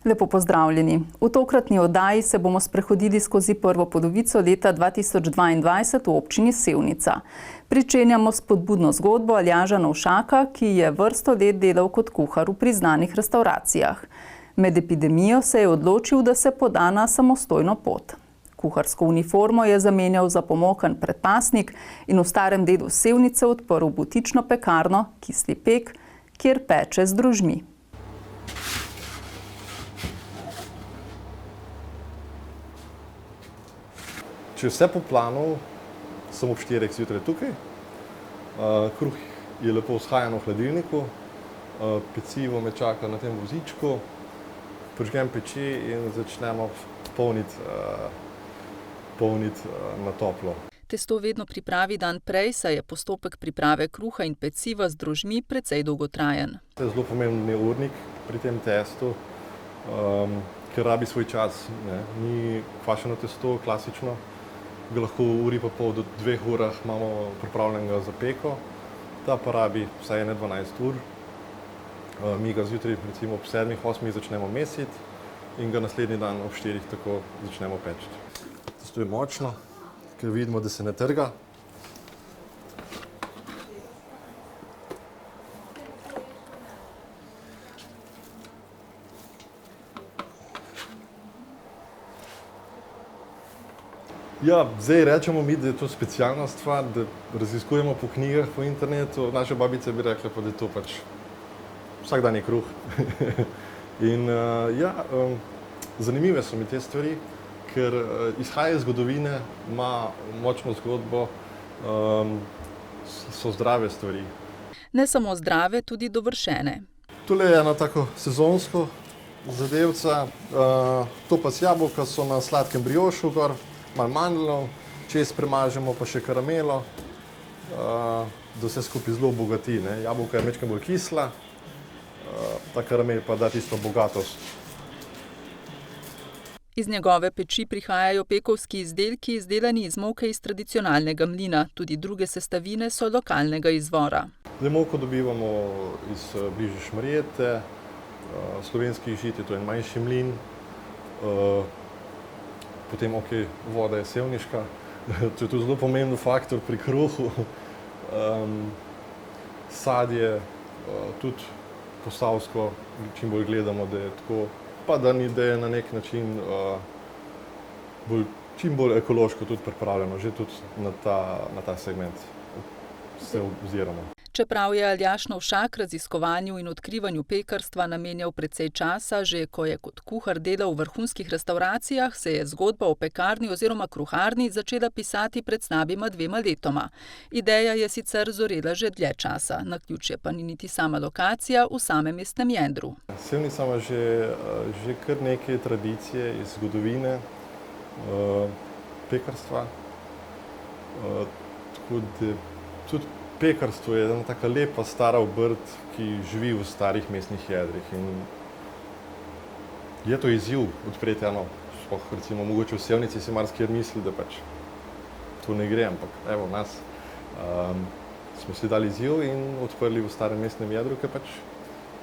Lepo pozdravljeni. V tokratni oddaji se bomo sprehodili skozi prvo polovico leta 2022 v občini Sevnica. Pričenjamo s spodbudno zgodbo Aljaža Novšaka, ki je vrsto let delal kot kuhar v priznanih restavracijah. Med epidemijo se je odločil, da se poda na samostojno pot. Kuharsko uniformo je zamenjal za pomokan predpasnik in v starem delu Sevnice odprl butično pekarno Kisli pek, kjer peče z drožmi. Če vse po planu, sem ob 4 zjutraj tukaj. Kruh je lepo vzhajan v hladilniku, pecivo me čaka na tem vozičku, prižgem peči in začnemo polniti na toplo. Testo vedno pripravi dan prej, saj je postopek priprave kruha in peciva z drožmi precej dolgotrajen. To je zelo pomemben urnik pri tem testu, ker rabi svoj čas. Ni kvašeno testo klasično, ga lahko v uri pa pol do 2 urah imamo pripravljenega za peko. Ta pa rabi vsaj 12 ur. Mi ga zjutraj recimo ob 7-8 začnemo mesiti in ga naslednji dan ob 4 tako začnemo peči. Testo je močno, ker vidimo, da se ne trga. Ja, zdaj rečemo mi, da je to specialna stvar, da raziskujemo po knjigah, po internetu. Naše babice bi rekle pa, da je to pač vsak dan je kruh. In zanimive so mi te stvari, ker izhaja iz zgodovine, ima močno zgodbo, so zdrave stvari. Ne samo zdrave, tudi dovršene. Tole je eno tako sezonsko zadevca, to pa s jabolka so na sladkem briošu gor, malo mandljev, čez premažemo pa še karamelo, da vse skupaj zelo obogati. Jabolka je majčkeno bolj kisla, ta karamel pa da tisto bogatost. Iz njegove peči prihajajo pekovski izdelki, izdelani iz moke iz tradicionalnega mlina. Tudi druge sestavine so lokalnega izvora. Moko dobivamo iz bližnje Šmarjete, slovenskih žit, to je manjši mlin. Potem, voda je sevniška, to je tudi zelo pomemben faktor pri kruhu. Sadje, tudi posavsko, čim bolj gledamo, da je tako, pa da je na nek način čim bolj ekološko tudi pripravljeno, že tudi na ta segment se oziramo. Čeprav je Aljaž Novšak raziskovanju in odkrivanju pekarstva namenjal precej časa, že ko je kot kuhar delal v vrhunskih restavracijah, se je zgodba o pekarni oziroma kruharni začela pisati pred slabima 2 letoma. Ideja je sicer zorela že dlje časa, naključje pa ni niti sama lokacija v samem mestnem jedru. Sevnica ima že kar nekaj tradicije iz zgodovine pekarstva, tako da tudi pekarstvo je ena taka lepa stara obrt, ki živi v starih mestnih jedrih in je to izziv odpreti sploh recimo mogoče v Sevnici si marsikjer misli, da pač to ne gre, ampak evo nas smo si dali izziv in odprli v starem mestnem jedru, ker pač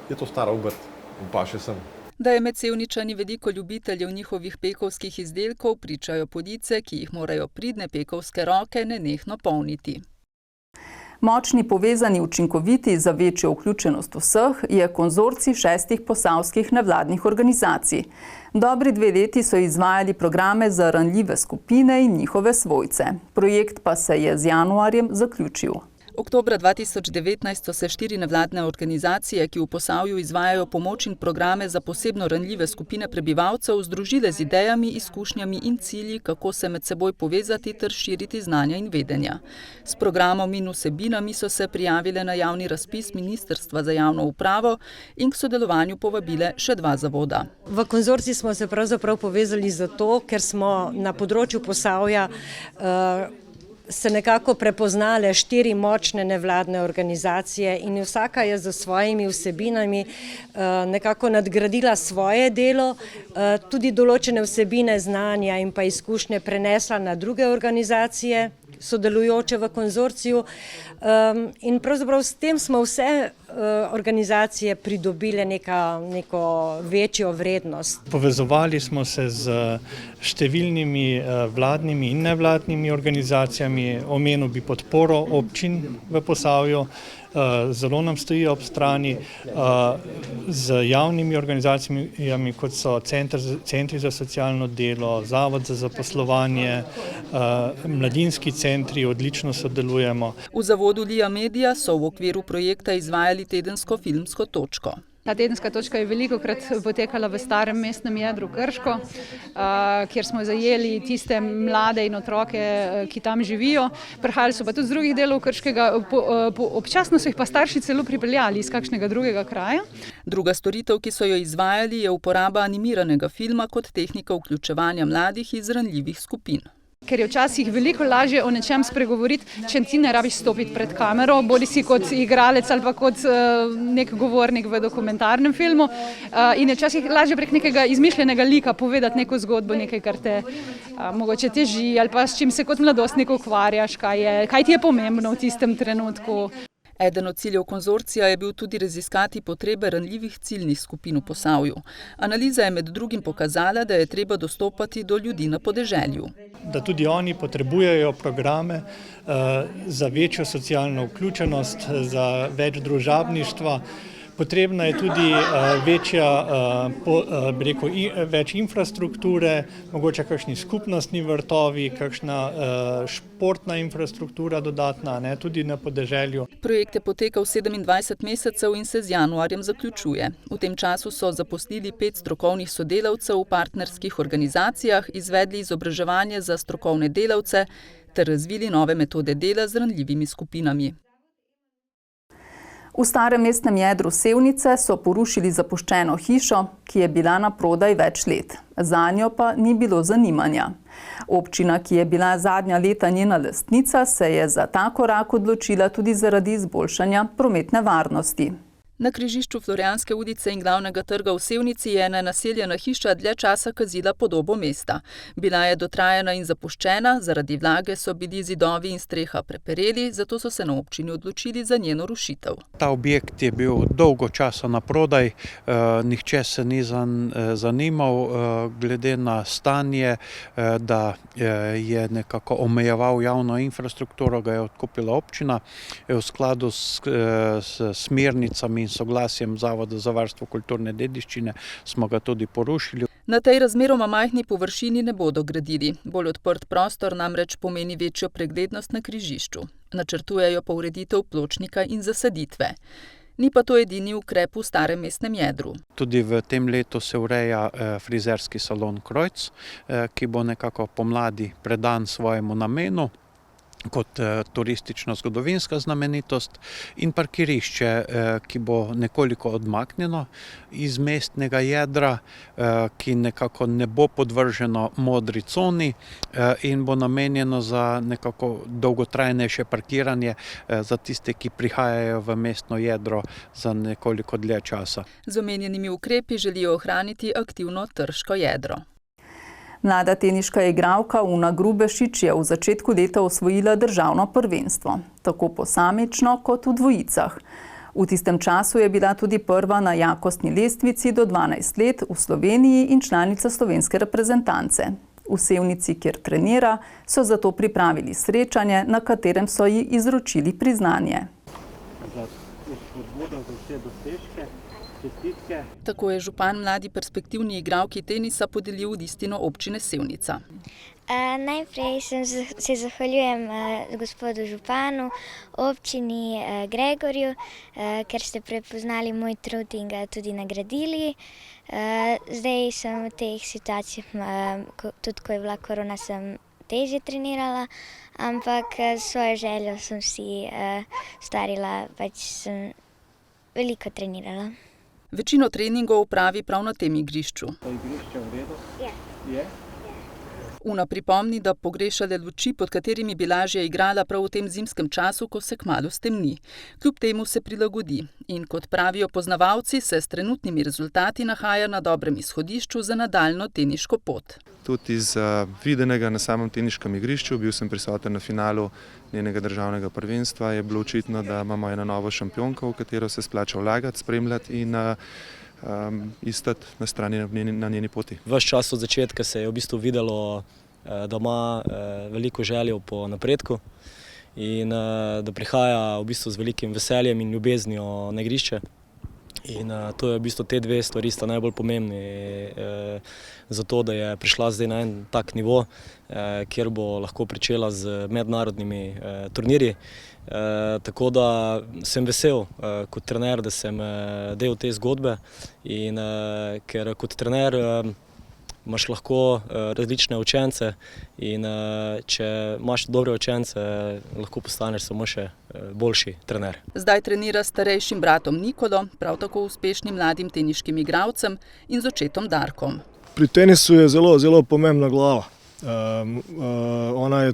je to stara obrt in paše sem. Da je med Sevničani veliko ljubiteljev njihovih pekovskih izdelkov, pričajo police, ki jih morajo pridne pekovske roke nenehno polniti. Močni, povezani, učinkoviti za večjo vključenost vseh je konzorcij 6 posavskih nevladnih organizacij. Dobri 2 leti so izvajali programe za ranljive skupine in njihove svojce. Projekt pa se je z januarjem zaključil. Oktobra 2019 so se 4 nevladne organizacije, ki v Posavju izvajajo pomoč in programe za posebno ranljive skupine prebivalcev, združile z idejami, izkušnjami in cilji, kako se med seboj povezati ter širiti znanja in vedenja. S programom in vsebinami so se prijavile na javni razpis Ministrstva za javno upravo in k sodelovanju povabile še 2 zavoda. V konzorcij smo se pravzaprav povezali zato, ker smo na področju Posavja se nekako prepoznale 4 močne nevladne organizacije in vsaka je za svojimi vsebinami nekako nadgradila svoje delo, tudi določene vsebine, znanja in pa izkušnje prenesla na druge organizacije, sodelujoče v konzorciju. In pravzaprav s tem smo vse organizacije pridobile neko večjo vrednost. Povezovali smo se z številnimi vladnimi in nevladnimi organizacijami, omenil bi podporo občin v Posavju, zelo nam stoji ob strani, z javnimi organizacijami, kot so centri za socialno delo, Zavod za zaposlovanje, mladinski centri, odlično sodelujemo. V zavodu Lija Media so v okviru projekta izvajali tedensko filmsko točko. Ta tedenska točka je velikokrat potekala v starem mestnem jedru Krško, kjer smo zajeli tiste mlade in otroke, ki tam živijo. Prihajali so pa tudi z drugih delov Krškega, občasno so jih pa starši celo pripeljali iz kakšnega drugega kraja. Druga storitev, ki so jo izvajali, je uporaba animiranega filma kot tehnika vključevanja mladih iz ranljivih skupin. Ker je včasih veliko lažje o nečem spregovoriti, če ti ne rabiš stopiti pred kamero, bodisi kot igralec ali pa kot nek govornik v dokumentarnem filmu. In je včasih lažje prek nekega izmišljenega lika povedati neko zgodbo, nekaj, kar te mogoče teži ali pa s čim se kot mladostnik ukvarjaš, kaj ti je pomembno v tistem trenutku. Eden od ciljev konzorcija je bil tudi raziskati potrebe ranljivih ciljnih skupin v Posavju. Analiza je med drugim pokazala, da je treba dostopati do ljudi na podeželju. Da tudi oni potrebujejo programe za večjo socialno vključenost, za več družabništva. Potrebna je tudi več infrastrukture, mogoče kakšni skupnostni vrtovi, kakšna športna infrastruktura dodatna, tudi na podeželju. Projekt je potekal 27 mesecev in se z januarjem zaključuje. V tem času so zaposlili 5 strokovnih sodelavcev v partnerskih organizacijah, izvedli izobraževanje za strokovne delavce ter razvili nove metode dela z ranljivimi skupinami. V starem mestnem jedru Sevnice so porušili zapuščeno hišo, ki je bila na prodaj več let. Zanjo pa ni bilo zanimanja. Občina, ki je bila zadnja leta njena lastnica, se je za ta korak odločila tudi zaradi izboljšanja prometne varnosti. Na križišču Florjanske ulice in Glavnega trga v Sevnici je ena naseljena hiša dlje časa kazila podobo mesta. Bila je dotrajana in zapuščena, zaradi vlage so bili zidovi in streha prepereli, zato so se na občini odločili za njeno rušitev. Ta objekt je bil dolgo časa na prodaj, nihče se ni zanimal, glede na stanje, da je nekako omejeval javno infrastrukturo, ga je odkupila občina v skladu s smernicami in soglasjem Zavoda za varstvo kulturne dediščine smo ga tudi porušili. Na tej razmeroma majhni površini ne bodo gradili. Bolj odprt prostor namreč pomeni večjo preglednost na križišču. Načrtujejo pa ureditev pločnika in zasaditve. Ni pa to edini ukrep v starem mestnem jedru. Tudi v tem letu se ureja frizerski salon Krojc, ki bo nekako pomladi predan svojemu namenu kot turistično-zgodovinska znamenitost, in parkirišče, ki bo nekoliko odmaknjeno iz mestnega jedra, ki nekako ne bo podvrženo modri coni in bo namenjeno za nekako dolgotrajnejše parkiranje za tiste, ki prihajajo v mestno jedro za nekoliko dlje časa. Z omenjenimi ukrepi želijo ohraniti aktivno trško jedro. Mlada teniška igralka Una Grubešič je v začetku leta osvojila državno prvenstvo, tako posamično kot v dvojicah. V tistem času je bila tudi prva na jakostni lestvici do 12 let v Sloveniji in članica slovenske reprezentance. V Sevnici, kjer trenira, so zato pripravili srečanje, na katerem so ji izročili priznanje. Tako je župan mladi perspektivni igralki tenisa podelil listino občine Sevnica. Najprej se zahvaljujem gospodu županu, občini Gregorju, ker ste prepoznali moj trud in ga tudi nagradili. Zdaj sem v teh situacijah, tudi ko je bila korona, sem težje trenirala, ampak svojo željo sem si starila, pač sem veliko trenirala. Večino treningov opravi prav na tem igrišču. Je igrišče v redu? Je. Una pripomni, da pogreša le luči, pod katerimi bi lažje igrala prav v tem zimskem času, ko se kmalu stemni. Kljub temu se prilagodi in, kot pravijo poznavalci, se s trenutnimi rezultati nahaja na dobrem izhodišču za nadaljnjo teniško pot. Tudi iz videnega na samem teniškem igrišču, bil sem prisoten na finalu njenega državnega prvenstva, je bilo očitno, da imamo eno novo šampionko, v katero se splača vlagati, spremljati in istati na strani na njeni poti. Ves čas od začetka se je v bistvu videlo, da ima veliko željo po napredku in da prihaja v bistvu z velikim veseljem in ljubeznijo na igrišče. In to je v bistvu te dve stvari sta najbolj pomembni za to, da je prišla zdaj na en tak nivo, kjer bo lahko pričela z mednarodnimi turnirji. Tako da sem vesel kot trener, da sem del te zgodbe in ker kot trener imaš lahko različne učence in če imaš dobre učence, lahko postaneš samo še boljši trener. Zdaj trenira s starejšim bratom Nikolo, prav tako uspešnim mladim teniškim igralcem in z očetom Darkom. Pri tenisu je zelo pomembna glava. Ona je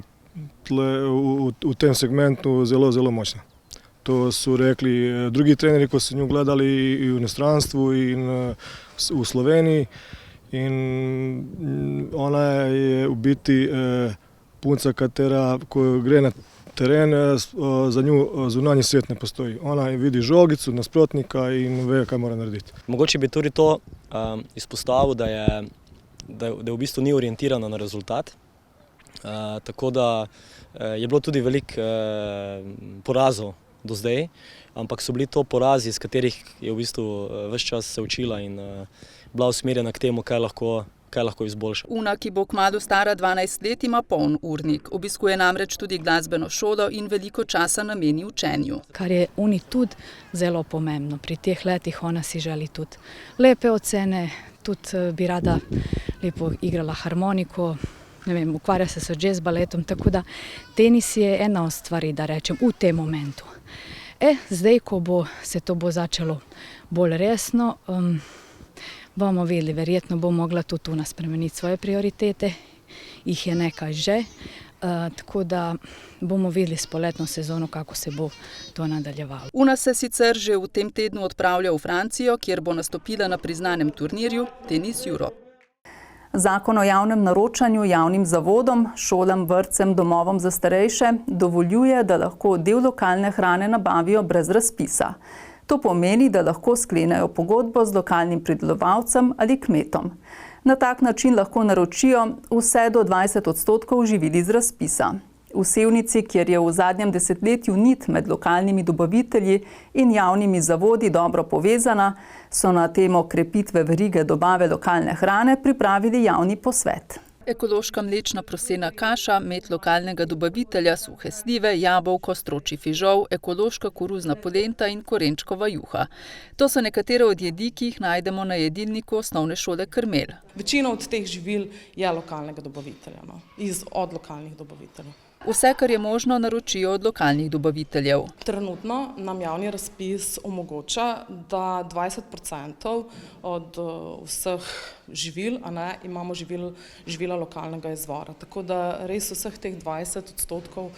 v tem segmentu zelo močna. To su rekli drugi treneri koji su nju gledali i u inostranstvu i u Sloveniji. In ona je u biti punca koja gre na teren, za nju zunanji svet ne postoji. Ona vidi žogicu nasprotnika in ve kaj mora narediti. Mogoče bi tudi to izpostavil, da v bistvu ni orientirana na rezultat. Tako da je bilo tudi veliko porazov do zdaj, ampak so bili to porazi, iz katerih je v bistvu ves čas se učila in bila usmerjena k temu, kaj lahko izboljša. Una, ki bo kmalu stara 12 let, ima poln urnik. Obiskuje namreč tudi glasbeno šolo in veliko časa nameni učenju. Kar je Uni tudi zelo pomembno. Pri teh letih ona si želi tudi lepe ocene, tudi bi rada lepo igrala harmoniko, ukvarja se s jazz baletom, tako da tenis je ena od stvari, da rečem, v tem momentu. Zdaj, ko se to bo začelo bolj resno, bomo videli, verjetno bo mogla tudi Una spremeniti svoje prioritete, jih je nekaj že, tako da bomo videli s poletno sezono, kako se bo to nadaljevalo. Una se sicer že v tem tednu odpravlja v Francijo, kjer bo nastopila na priznanem turnirju Tennis Europe. Zakon o javnem naročanju javnim zavodom, šolam, vrtcem, domovom za starejše dovoljuje, da lahko del lokalne hrane nabavijo brez razpisa. To pomeni, da lahko sklenejo pogodbo z lokalnim pridelovalcem ali kmetom. Na tak način lahko naročijo vse do 20% živil iz razpisa. V Sevnici, kjer je v zadnjem desetletju nit med lokalnimi dobavitelji in javnimi zavodi dobro povezana, so na temo krepitve verige dobave lokalne hrane pripravili javni posvet. Ekološka mlečna prosena kaša, med lokalnega dobavitelja, suhe slive, jabolko, stročji fižol, ekološka koruzna polenta in korenčkova juha. To so nekatere od jedi, ki jih najdemo na jedilniku osnovne šole Krmelj. Večina od teh živil je lokalnega dobavitelja, od lokalnih dobaviteljev. Vse, kar je možno, naročijo od lokalnih dobaviteljev. Trenutno nam javni razpis omogoča, da 20% od vseh živil, imamo živila lokalnega izvora. Tako da res vseh teh 20%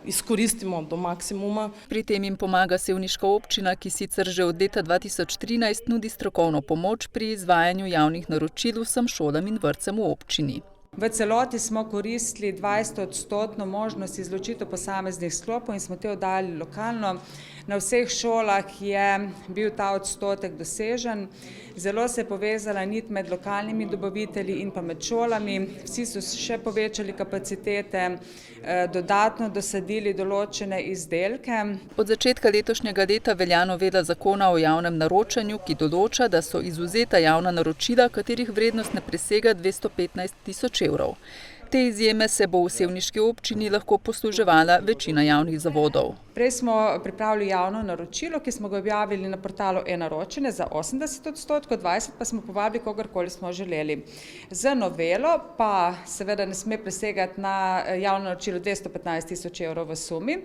izkoristimo do maksimuma. Pri tem jim pomaga sevniška občina, ki sicer že od leta 2013 nudi strokovno pomoč pri izvajanju javnih naročil vsem šolam in vrtcem v občini. V celoti smo koristili 20% možnost izločitev posameznih sklopov in smo te oddali lokalno. Na vseh šolah je bil ta odstotek dosežen. Zelo se je povezala nit med lokalnimi dobavitelji in pa med šolami. Vsi so še povečali kapacitete, dodatno dosadili določene izdelke. Od začetka letošnjega leta velja novela zakona o javnem naročanju, ki določa, da so izvzeta javna naročila, katerih vrednost ne presega 215 tisoč evrov. Te izjeme se bo v sevniški občini lahko posluževala večina javnih zavodov. Prej smo pripravili javno naročilo, ki smo ga objavili na portalu e-naročanje za 80%, 20% pa smo povabili kogarkoli smo želeli. Z novelo pa seveda ne sme presegati na javno naročilo 215 000 evrov v sumi.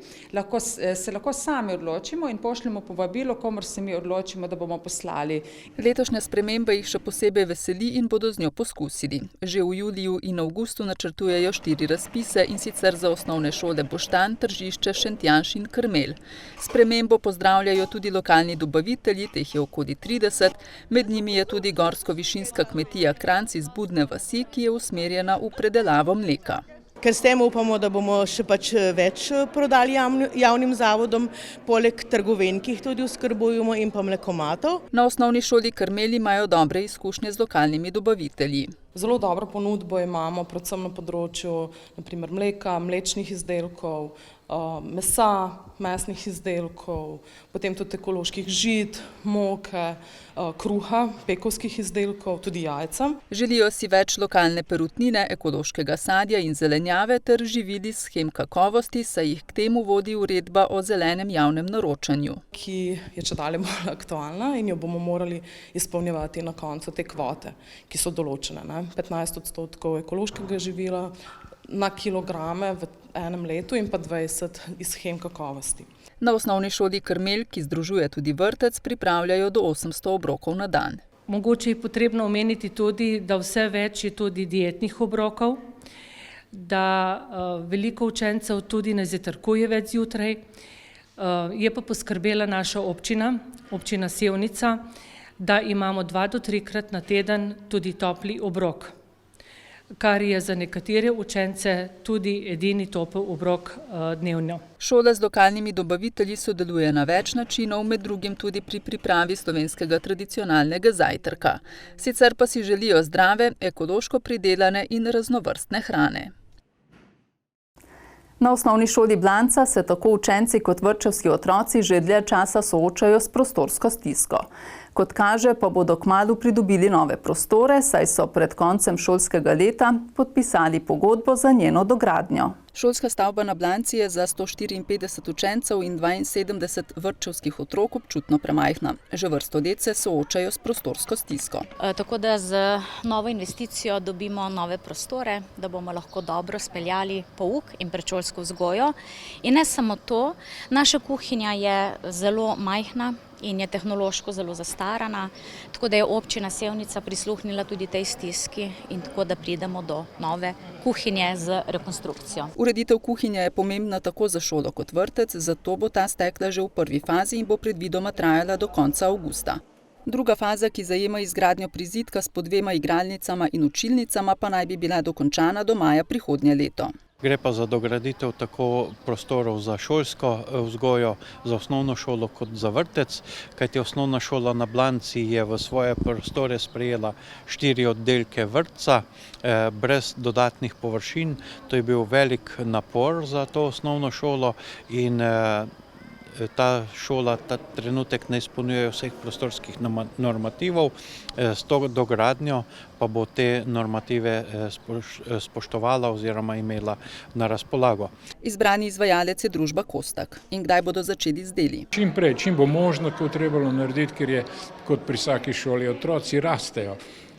Se lahko sami odločimo in pošljemo povabilo, komor se mi odločimo, da bomo poslali. Letošnja sprememba jih še posebej veseli in bodo z njo poskusili. Že v juliju in avgustu načrtujejo 4 razpise, in sicer za osnovne šole Boštanj, Tržišče, Šentjanž in Krmelj. Spremembo pozdravljajo tudi lokalni dobavitelji, teh je okoli 30, med njimi je tudi gorsko-višinska kmetija Kranjc iz Budne vasi, ki je usmerjena v predelavo mleka. Ker s tem upamo, da bomo še več prodali javnim zavodom, poleg trgovin, ki jih tudi oskrbujemo, in pa mlekomatov. Na osnovni šoli Krmelj imajo dobre izkušnje z lokalnimi dobavitelji. Zelo dobro ponudbo imamo, predvsem na področju naprimer mleka, mlečnih izdelkov, mesa, mesnih izdelkov, potem tudi ekoloških žit, moke, kruha, pekovskih izdelkov, tudi jajca. Želijo si več lokalne perutnine, ekološkega sadja in zelenjave ter živili s shem kakovosti, saj jih k temu vodi uredba o zelenem javnem naročanju. Ki je čedalje bolj aktualna in jo bomo morali izpolnjevati na koncu te kvote, ki so določene. 15% ekološkega živila na kilograme v enem letu in pa 20 iz shem kakovosti. Na osnovni šoli Krmelj, ki združuje tudi vrtec, pripravljajo do 800 obrokov na dan. Mogoče je potrebno omeniti tudi, da vse več je tudi dietnih obrokov, da veliko učencev tudi ne zajtrkuje več zjutraj. Je pa poskrbela naša občina, občina Sevnica, da imamo 2 do 3-krat na teden tudi topli obrok, kar je za nekatere učence tudi edini topel obrok dnevno. Šola z lokalnimi dobavitelji sodeluje na več načinov, med drugim tudi pri pripravi slovenskega tradicionalnega zajtrka. Sicer pa si želijo zdrave, ekološko pridelane in raznovrstne hrane. Na osnovni šoli Blanca se tako učenci kot vrtčevski otroci že dlje časa soočajo s prostorsko stisko. Kot kaže, pa bodo kmalu pridobili nove prostore, saj so pred koncem šolskega leta podpisali pogodbo za njeno dogradnjo. Šolska stavba na Blanci je za 154 učencev in 72 vrtčevskih otrok občutno premajhna. Že vrsto let se soočajo s prostorsko stisko. Tako da z novo investicijo dobimo nove prostore, da bomo lahko dobro speljali pouk in predšolsko vzgojo. In ne samo to, naša kuhinja je zelo majhna in je tehnološko zelo zastarana, tako da je občina Sevnica prisluhnila tudi tej stiski in tako da pridemo do nove kuhinje z rekonstrukcijo. Ureditev kuhinje je pomembna tako za šolo kot vrtec, zato bo ta stekla že v prvi fazi in bo predvidoma trajala do konca avgusta. Druga faza, ki zajema izgradnjo prizidka s po 2 igralnicama in učilnicama, pa naj bi bila dokončana do maja prihodnje leto. Gre pa za dograditev tako prostorov za šolsko vzgojo, za osnovno šolo kot za vrtec, kajti osnovna šola na Blanci je v svoje prostore sprejela 4 oddelke vrtca brez dodatnih površin. To je bil velik napor za to osnovno šolo in ta šola ta trenutek ne izpolnjuje vseh prostorskih normativov, s to dogradnjo pa bo te normative spoštovala oziroma imela na razpolago. Izbrani izvajalec je družba Kostak. In kdaj bodo začeli z deli? Čim prej, čim bo možno, to trebalo narediti, ker je kot pri vsaki šoli otroci rastejo.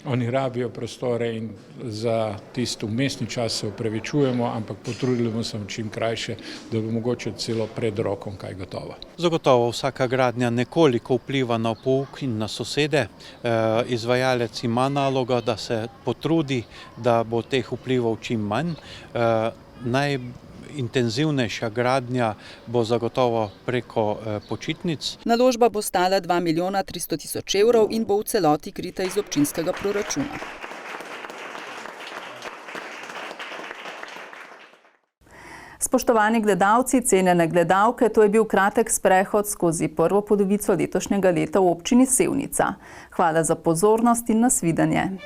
Oni rabijo prostore in za tisto vmesni čas se opravičujemo, ampak potrudili bomo se čim krajše, da bo mogoče celo pred rokom kaj gotovo. Zagotovo vsaka gradnja nekoliko vpliva na pouk in na sosede. Izvajalec ima nalogo, da se potrudi, da bo teh vplivov čim manj. Intenzivnejša gradnja bo zagotovo preko počitnic. Naložba bo stala 2 milijona 300 tisoč evrov in bo v celoti krita iz občinskega proračuna. Spoštovani gledalci, cenjene gledalke, to je bil kratek sprehod skozi prvo polovico letošnjega leta v občini Sevnica. Hvala za pozornost in nasvidenje.